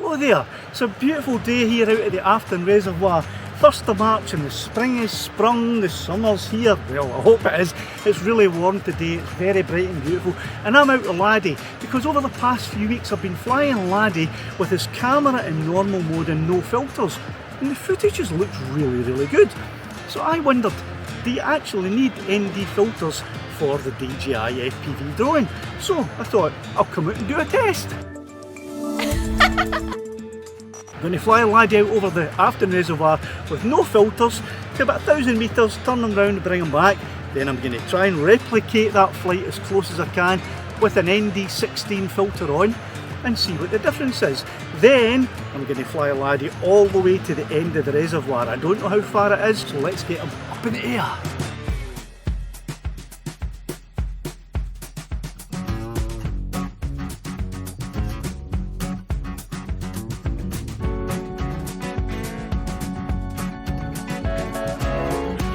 Hello there, it's a beautiful day here out at the Afton Reservoir. 1st of March and the spring is sprung, the summer's here. Well, I hope it is. It's really warm today, it's very bright and beautiful. And I'm out with Laddie because over the past few weeks I've been flying Laddie with his camera in normal mode and no filters. And the footage just looks really good. So I wondered, do you actually need ND filters for the DJI FPV drone? So I thought I'll come out and do a test. I'm going to fly Laddie out over the Afton Reservoir with no filters to about 1,000 metres, turn him round and bring him back. Then I'm going to try and replicate that flight as close as I can with an ND16 filter on and see what the difference is. Then I'm going to fly Laddie all the way to the end of the reservoir. I don't know how far it is, so let's get him up in the air.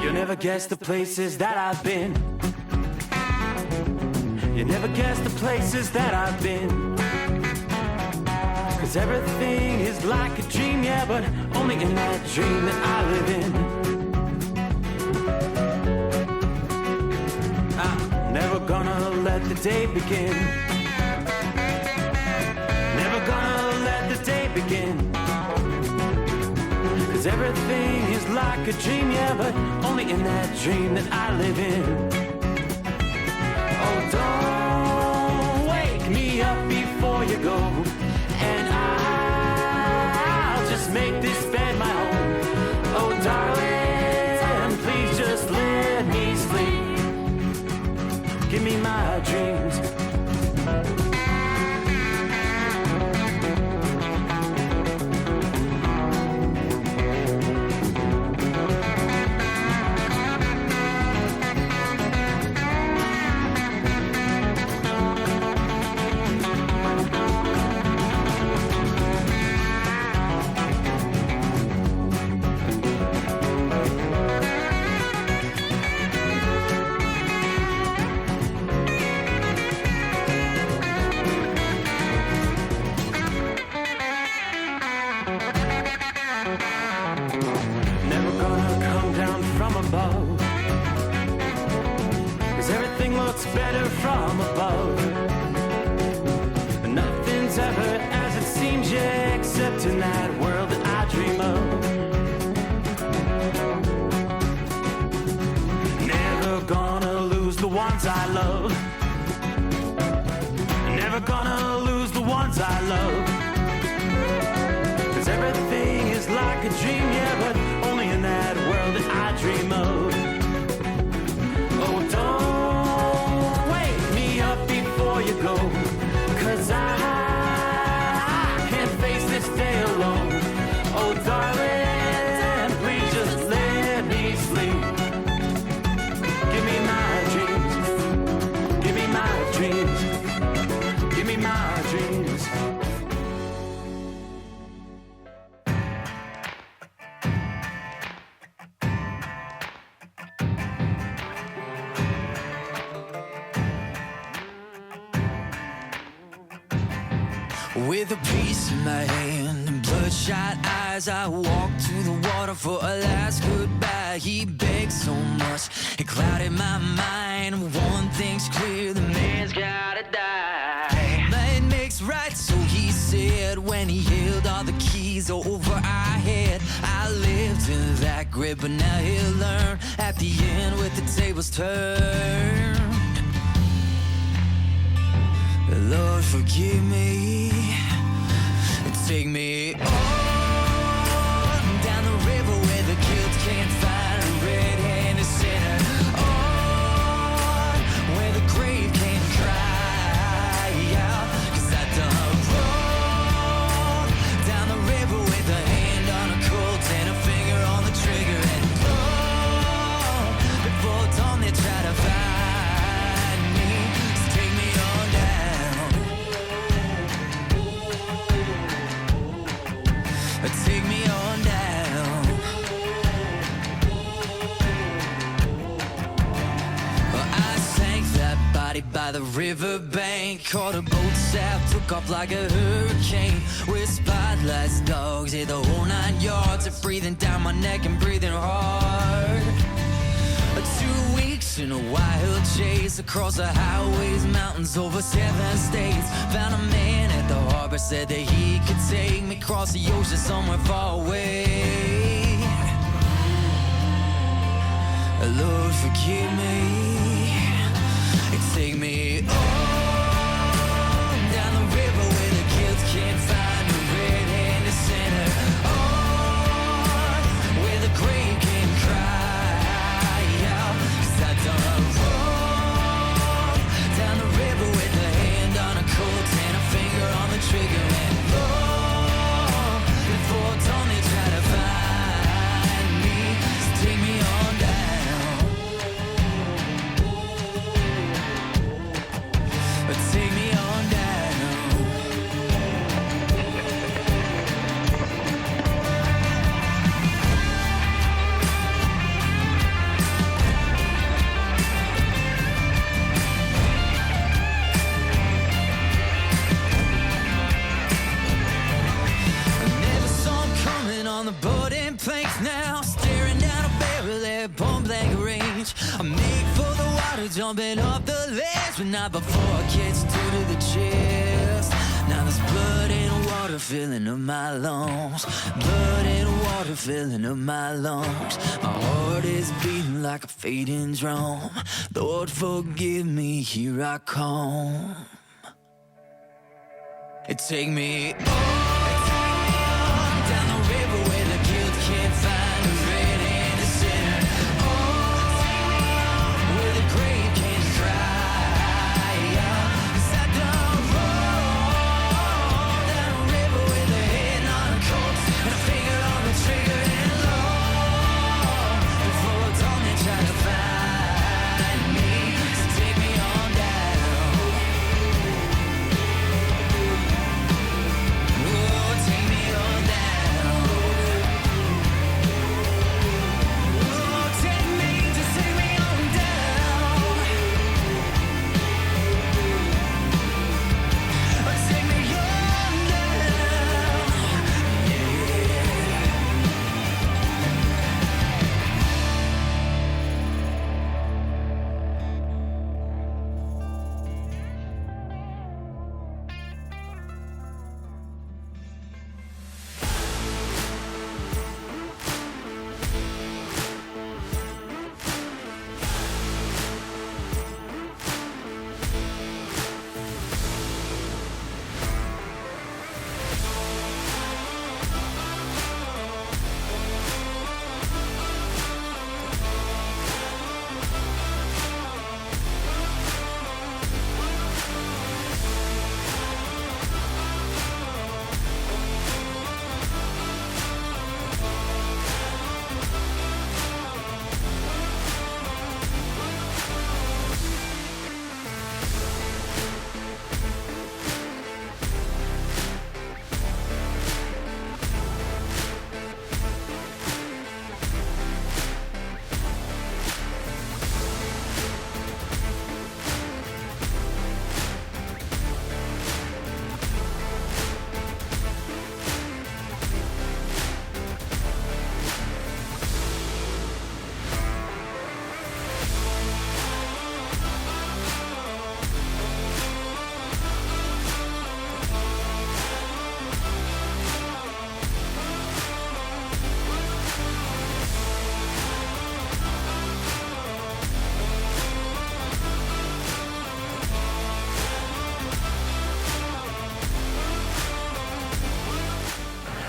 You never guess the places that I've been. You never guess the places that I've been. Cause everything is like a dream, yeah, but only in that dream that I live in. I'm never gonna let the day begin. Never gonna let the day begin. Cause everything is like a dream, yeah, but only in that dream that I live in. Oh, don't wake me up before you go, and I'll just make this bed my home. Oh, darling, please just let me sleep. Give me my dreams. Cause everything looks better from above. Nothing's ever as it seems, yeah, except in that world that I dream of. Never gonna lose the ones I love. Never gonna lose the ones I love. Cause everything is like a dream, yeah, but only in that world that I dream of. Oh, don't wake me up before you go, cause I can't face this day alone. Oh, darling, please just let me sleep. Give me my dreams. Give me my dreams. Give me my dreams. With a piece in my hand and bloodshot eyes, I walk to the water for a last goodbye. He begged so much, it clouded my mind. One thing's clear, the man's gotta die. Might makes right, so he said, when he held all the keys over our head. I lived in that grip, but now he'll learn at the end with the tables turned. Lord, forgive me. Take me on down the river where the guilt can't find a red-handed sinner. On where the grave can't cry out, cause I done wrong. Down the river with a hand on a Colt and a finger on the trigger, and long before dawn they try to find me. So take me on down. Take me on down. Well, I sank that body by the riverbank, caught a boat south, took off like a hurricane with spotlights headlights, dogs, yeah, the whole 9 yards. They're breathing down my neck and breathing hard. 2 weeks in a wild chase across the highways, mountains, over 7 states. Found a man at the harbor, said that he could take me across the ocean somewhere far away. Lord, forgive me. Take me on down the river where the kids can't find a red-handed sinner. On where the grave can cry out. 'Cause I done wrong. Down the river with a hand on a coat and a finger on the trigger. And long before dawn they try to find me. So take me on down. Take me on down. I never saw him coming on the boarding planks now, staring down a barrel at point blank range. I'm made for the water, jumping off the ledge, but not before it gets due to the chest. Now there's blood and water filling up my lungs. Blood and water filling up my lungs. My heart is beating like a fading drum. Lord, forgive me, here I come. Take me on down the river where the guilt can't find a red-handed sinner. Where the grave can cry out. 'Cause I done wrong. Down the river with a hand on a coat and a finger on the trigger. And long before dawn they try to find me. So take me on down. Oh, take me on down. Oh, take me, just take me on down. Take me on down.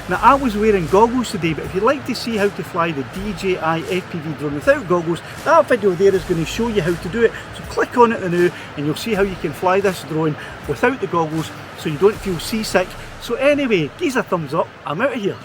Now I was wearing goggles today, but if you'd like to see how to fly the DJI FPV drone without goggles, that video there is going to show you how to do it. So click on it now and you'll see how you can fly this drone without the goggles so you don't feel seasick. So anyway, give us a thumbs up, I'm out of here.